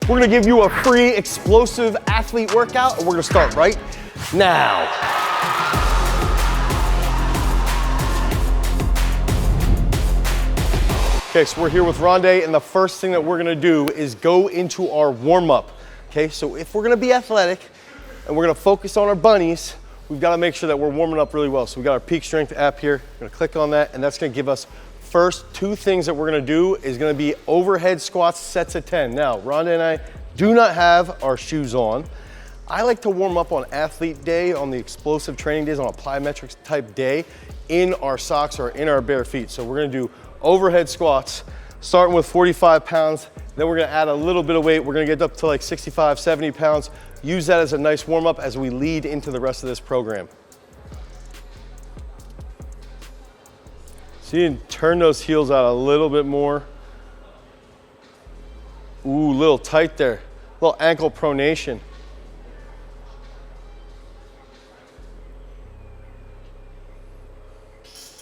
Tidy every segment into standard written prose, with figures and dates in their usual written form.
We're gonna give you a free explosive athlete workout, and we're gonna start right now. Okay, so we're here with Rondé, and the first thing that we're gonna do is go into our warm-up. Okay, so if we're gonna be athletic and we're gonna focus on our bunnies, we've gotta make sure that we're warming up really well. So we got our peak strength app here. We're gonna click on that, and that's gonna give us first two things that we're gonna do is gonna be overhead squats, sets of 10. Now, Rondé and I do not have our shoes on. I like to warm up on athlete day, on the explosive training days, on a plyometrics type day, in our socks or in our bare feet. So we're gonna do overhead squats, starting with 45 pounds. Then we're gonna add a little bit of weight. We're gonna get up to like 65, 70 pounds. Use that as a nice warm up as we lead into the rest of this program. So you can turn those heels out a little bit more. Ooh, a little tight there. A little ankle pronation.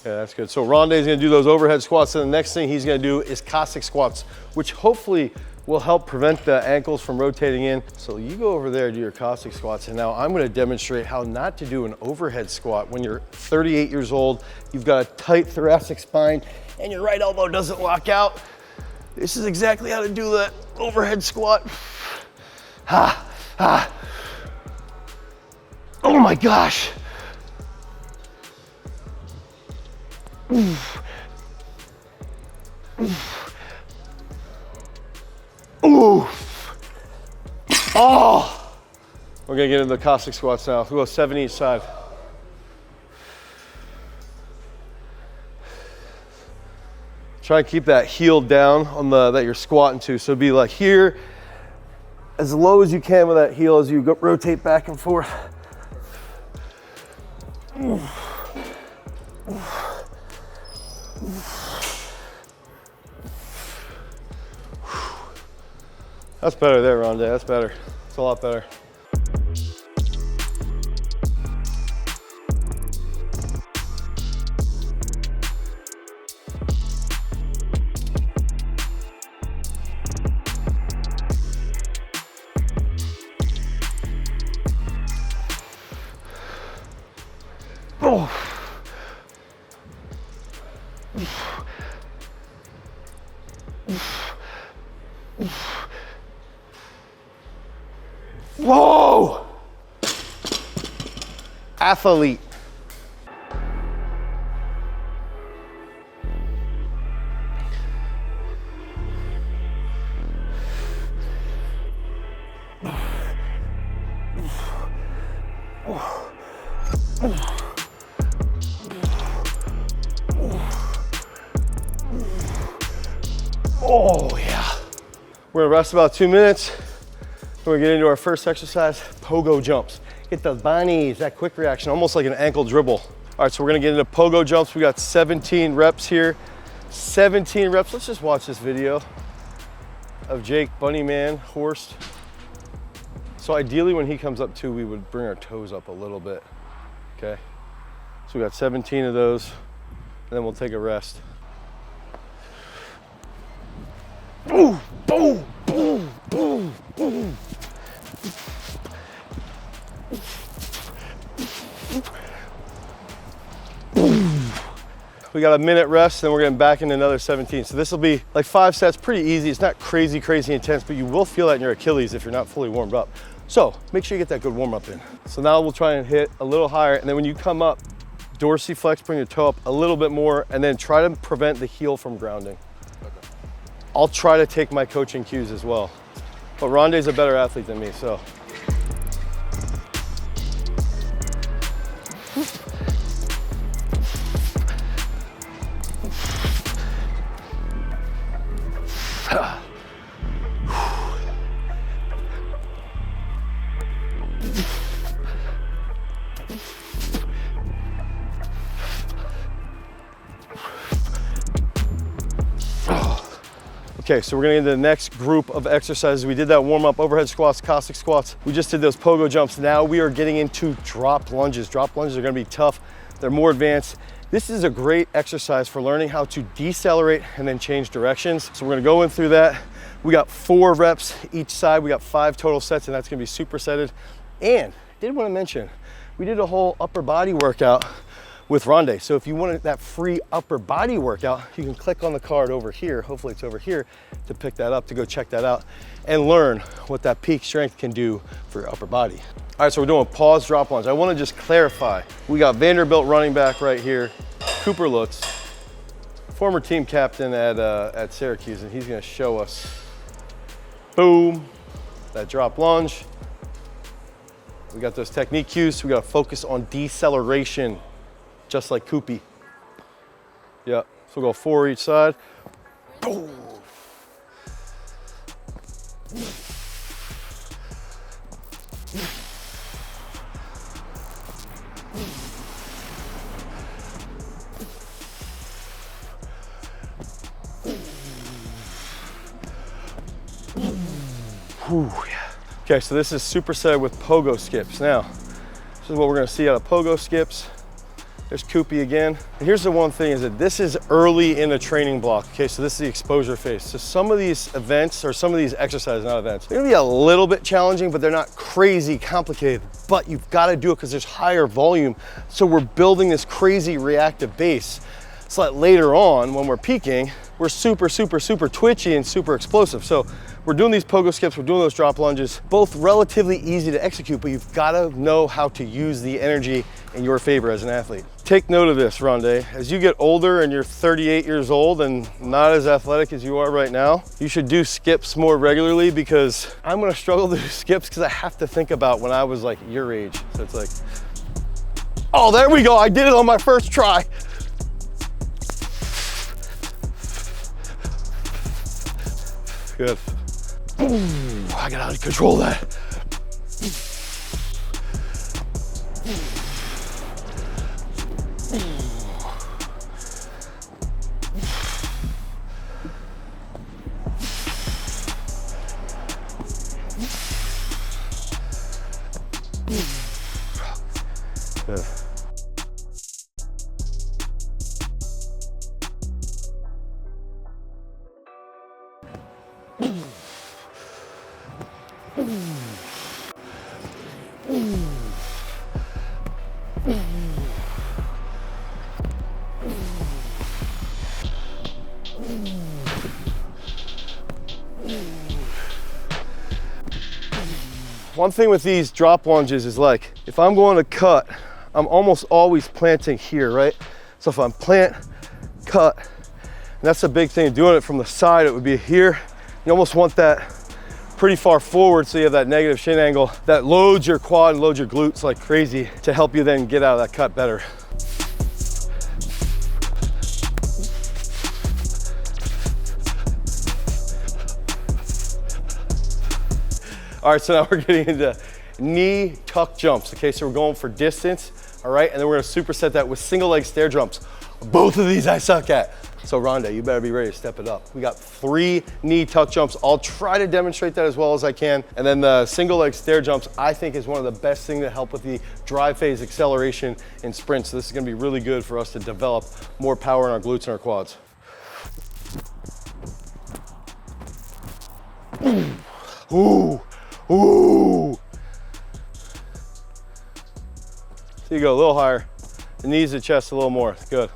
Yeah, that's good. So Rondé's gonna do those overhead squats, and the next thing he's gonna do is Cossack squats, which hopefully will help prevent the ankles from rotating in. So you go over there, do your Cossack squats, and now I'm gonna demonstrate how not to do an overhead squat when you're 38 years old, you've got a tight thoracic spine, and your right elbow doesn't lock out. This is exactly how to do that overhead squat. Ha, ha. Oh my gosh. Oof. Oof. Oof. Oh! We're gonna get into the Cossack squats now. We'll go 7 each side. Try and keep that heel down on that you're squatting to. So be like here, as low as you can with that heel as you go, rotate back and forth. Oof. That's better there, Rondé. That's better. It's a lot better. Oh. Whoa! Athlete. Oh yeah. We're gonna rest about 2 minutes. We're gonna get into our first exercise, pogo jumps. Get the bunnies, that quick reaction, almost like an ankle dribble. All right, so we're gonna get into pogo jumps. We got 17 reps here. 17 reps, let's just watch this video of Jake Bunnyman Horst. So ideally when he comes up too, we would bring our toes up a little bit, okay? So we got 17 of those, and then we'll take a rest. Boom, boom, boom, boom, boom. We got a minute rest, then we're getting back into another 17. So this will be like 5 sets, pretty easy. It's not crazy, crazy intense, but you will feel that in your Achilles if you're not fully warmed up. So make sure you get that good warm up in. So now we'll try and hit a little higher, and then when you come up, dorsiflex, bring your toe up a little bit more, and then try to prevent the heel from grounding. Okay. I'll try to take my coaching cues as well. But Rondé's a better athlete than me, so. Okay, so we're gonna get into the next group of exercises. We did that warm up, overhead squats, Cossack squats. We just did those pogo jumps. Now we are getting into drop lunges. Drop lunges are gonna be tough. They're more advanced. This is a great exercise for learning how to decelerate and then change directions. So we're gonna go in through that. We got 4 reps each side. We got 5 total sets, and that's gonna be supersetted. And I did wanna mention, we did a whole upper body workout with Rondé. So if you want that free upper body workout, you can click on the card over here, hopefully it's over here, to pick that up, to go check that out and learn what that peak strength can do for your upper body. All right, so we're doing pause drop lunge. I wanna just clarify, we got Vanderbilt running back right here, Cooper Lutz, former team captain at Syracuse, and he's gonna show us, boom, that drop lunge. We got those technique cues, so we gotta focus on deceleration, just like Koopy. Yeah, so we'll go 4 each side. Boom. Whew, yeah. Okay, so this is superset with pogo skips. Now, this is what we're gonna see out of pogo skips. There's Koopy again. And here's the one thing is that this is early in the training block. Okay, so this is the exposure phase. So some of these events, or some of these exercises, not events, they're gonna be a little bit challenging, but they're not crazy complicated. But you've gotta do it because there's higher volume. So we're building this crazy reactive base so that later on, when we're peaking, we're super, super, super twitchy and super explosive. So we're doing these pogo skips, we're doing those drop lunges, both relatively easy to execute, but you've gotta know how to use the energy in your favor as an athlete. Take note of this, Rondé. As you get older and you're 38 years old and not as athletic as you are right now, you should do skips more regularly, because I'm gonna struggle to do skips because I have to think about when I was like your age. So it's like, oh, there we go, I did it on my first try. Good. Ooh, I gotta control that. Good. One thing with these drop lunges is, like, if I'm going to cut, I'm almost always planting here, right? So if I'm plant, cut, and that's a big thing. Doing it from the side, it would be here. You almost want that pretty far forward so you have that negative shin angle that loads your quad and loads your glutes like crazy to help you then get out of that cut better. All right, so now we're getting into knee tuck jumps. Okay, so we're going for distance, all right? And then we're gonna superset that with single leg stair jumps. Both of these I suck at. So Rondé, you better be ready to step it up. We got 3 knee tuck jumps. I'll try to demonstrate that as well as I can. And then the single leg stair jumps, I think, is one of the best things to help with the drive phase acceleration in sprints. So this is gonna be really good for us to develop more power in our glutes and our quads. Ooh. Ooh. So you go a little higher, the knees, the chest a little more, good.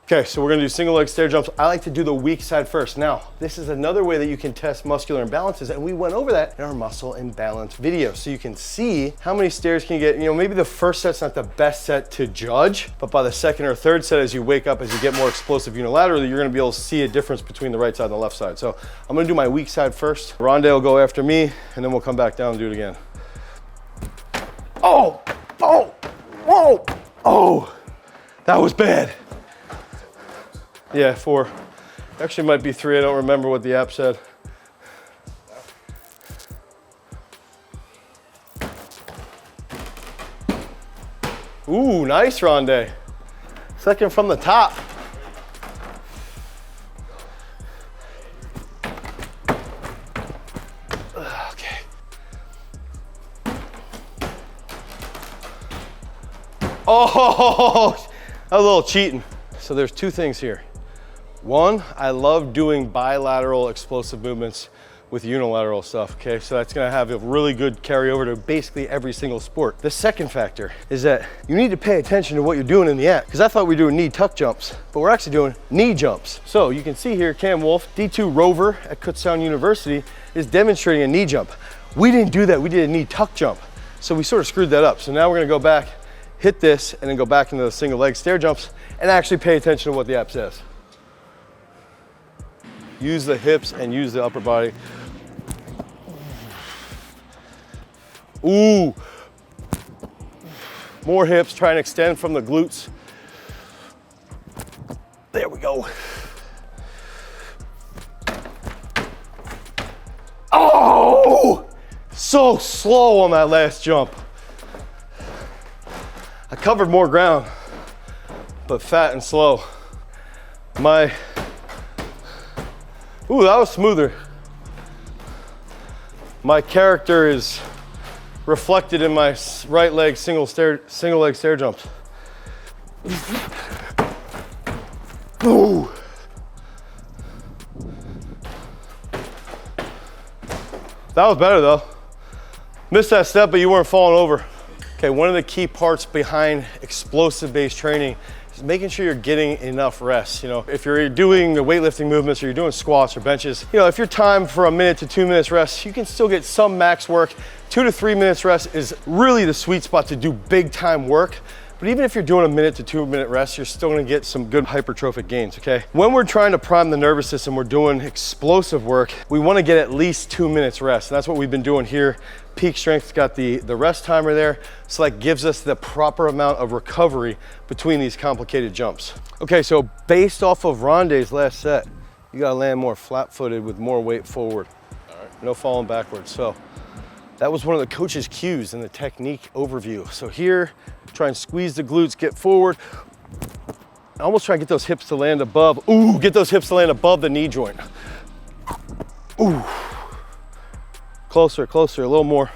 Okay, so we're gonna do single leg stair jumps. I like to do the weak side first. Now, this is another way that you can test muscular imbalances, and we went over that in our muscle imbalance video. So you can see how many stairs can you get. You know, maybe the first set's not the best set to judge, but by the second or third set, as you wake up, as you get more explosive unilaterally, you're gonna be able to see a difference between the right side and the left side. So I'm gonna do my weak side first. Rondé will go after me, and then we'll come back down and do it again. Oh, oh, whoa, oh, that was bad. Yeah, 4. Actually might be 3, I don't remember what the app said. Ooh, nice, Rondé. Second from the top. Okay. Oh, that was a little cheating. So there's 2 things here. One, I love doing bilateral explosive movements with unilateral stuff, okay? So that's gonna have a really good carryover to basically every single sport. The second factor is that you need to pay attention to what you're doing in the act, because I thought we were doing knee tuck jumps, but we're actually doing knee jumps. So you can see here, Cam Wolf, D2 rover at Kutztown University, is demonstrating a knee jump. We didn't do that, we did a knee tuck jump. So we sort of screwed that up. So now we're gonna go back, hit this, and then go back into the single leg stair jumps and actually pay attention to what the app says. Use the hips and use the upper body. Ooh. More hips, try and extend from the glutes. There we go. Oh! So slow on that last jump. I covered more ground, but fat and slow. Ooh, that was smoother. My character is reflected in my right leg single leg stair jumps. Ooh. That was better though. Missed that step, but you weren't falling over. Okay, one of the key parts behind explosive-based training is making sure you're getting enough rest. You know, if you're doing the weightlifting movements or you're doing squats or benches, you know, if your time for 1 minute to 2 minutes rest, you can still get some max work. 2 to 3 minutes rest is really the sweet spot to do big time work. But even if you're doing 1 minute to 2 minute rest, you're still gonna get some good hypertrophic gains, okay? When we're trying to prime the nervous system, we're doing explosive work, we wanna get at least 2 minutes rest. And that's what we've been doing here. Peak Strength's got the rest timer there, so that gives us the proper amount of recovery between these complicated jumps. Okay, so based off of Rondé's last set, you gotta land more flat-footed with more weight forward. All right. No falling backwards. So that was one of the coach's cues in the technique overview. So here, try and squeeze the glutes, get forward. Almost try and get those hips to land above. Ooh, get those hips to land above the knee joint. Ooh. Closer, closer, a little more.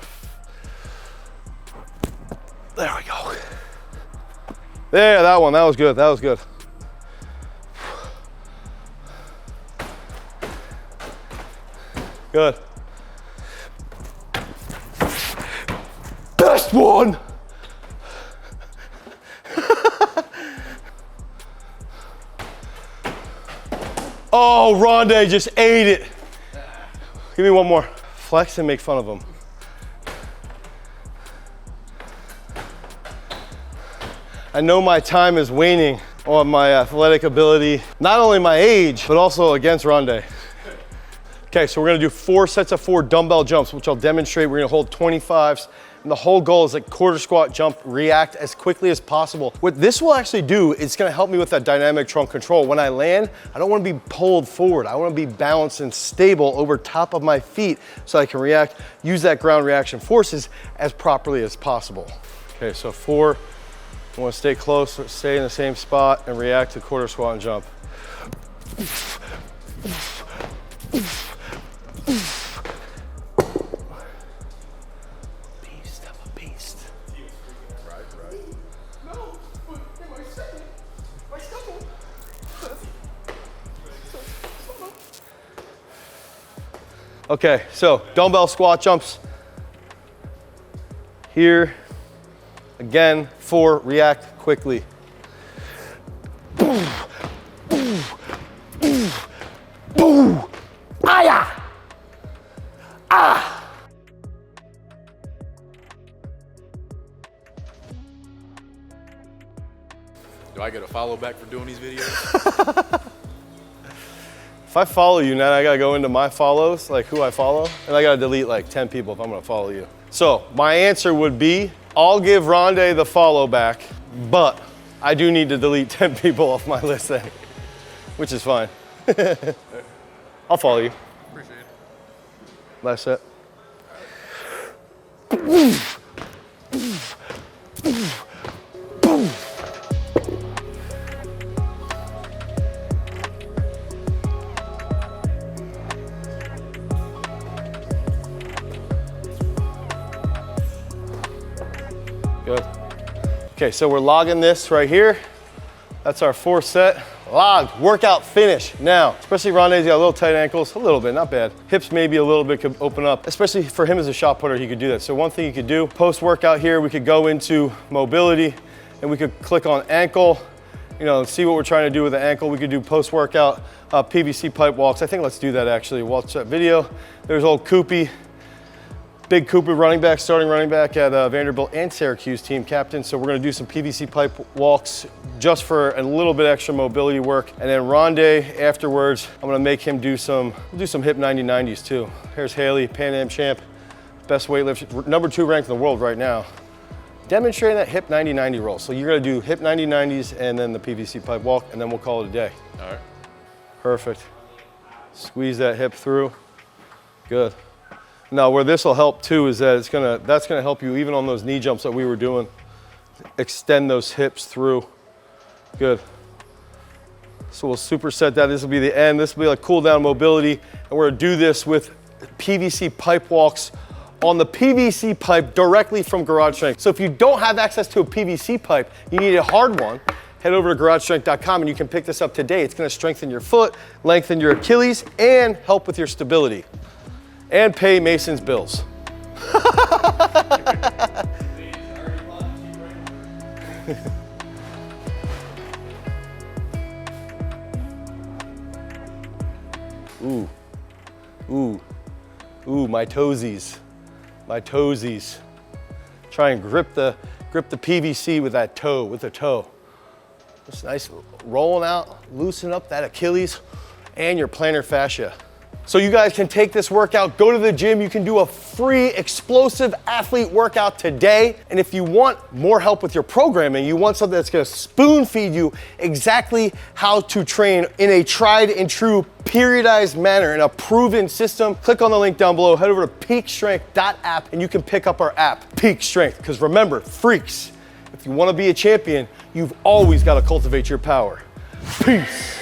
There we go. There, that one, that was good, that was good. Good. Best one. Oh, Rondé just ate it. Give me one more. Flex and make fun of him. I know my time is waning on my athletic ability, not only my age, but also against Rondé. Okay, so we're gonna do 4 sets of 4 dumbbell jumps, which I'll demonstrate. We're gonna hold 25s, and the whole goal is like quarter squat jump, react as quickly as possible. What this will actually do, it's gonna help me with that dynamic trunk control. When I land, I don't wanna be pulled forward. I wanna be balanced and stable over top of my feet so I can react, use that ground reaction forces as properly as possible. Okay, so 4, I wanna stay close, stay in the same spot and react to quarter squat and jump. Okay, so dumbbell squat jumps. Here, again, 4, react quickly. Boom, boom, boom, boom. Ah, ah. Do I get a follow back for doing these videos? If I follow you, now I gotta go into my follows, like who I follow, and I gotta delete like 10 people if I'm gonna follow you. So my answer would be, I'll give Rondé the follow back, but I do need to delete 10 people off my list then, which is fine. I'll follow you. Appreciate it. Last set. Good. Okay, so we're logging this right here. That's our 4th set. Logged, workout finish. Now, especially Rondé's got a little tight ankles, a little bit, not bad. Hips maybe a little bit could open up, especially for him as a shot putter, he could do that. So one thing you could do, post-workout here, we could go into mobility and we could click on ankle, you know, see what we're trying to do with the ankle. We could do post-workout PVC pipe walks. I think let's do that actually, watch that video. There's old Koopy. Big Cooper running back, starting running back at Vanderbilt and Syracuse team captain. So we're gonna do some PVC pipe walks just for a little bit extra mobility work. And then Rondé afterwards, I'm gonna make him do some hip 90-90s too. Here's Haley, Pan Am champ, best weightlifter, #2 ranked in the world right now. Demonstrating that hip 90-90 roll. So you're gonna do hip 90-90s and then the PVC pipe walk, and then we'll call it a day. All right. Perfect. Squeeze that hip through. Good. Now, where this will help too is that that's gonna help you even on those knee jumps that we were doing. Extend those hips through. Good. So we'll superset that. This will be the end. This will be like cool down mobility. And we're gonna do this with PVC pipe walks on the PVC pipe directly from Garage Strength. So if you don't have access to a PVC pipe, you need a hard one, head over to garagestrength.com and you can pick this up today. It's gonna strengthen your foot, lengthen your Achilles, and help with your stability. And pay Mason's bills. Ooh, ooh, ooh, my toesies, my toesies. Try and grip the PVC with that toe, with the toe. Just nice, rolling out, loosen up that Achilles and your plantar fascia. So you guys can take this workout, go to the gym, you can do a free explosive athlete workout today. And if you want more help with your programming, you want something that's gonna spoon feed you exactly how to train in a tried and true periodized manner in a proven system, click on the link down below, head over to peakstrength.app and you can pick up our app, Peak Strength. Because remember, freaks, if you wanna be a champion, you've always gotta cultivate your power. Peace.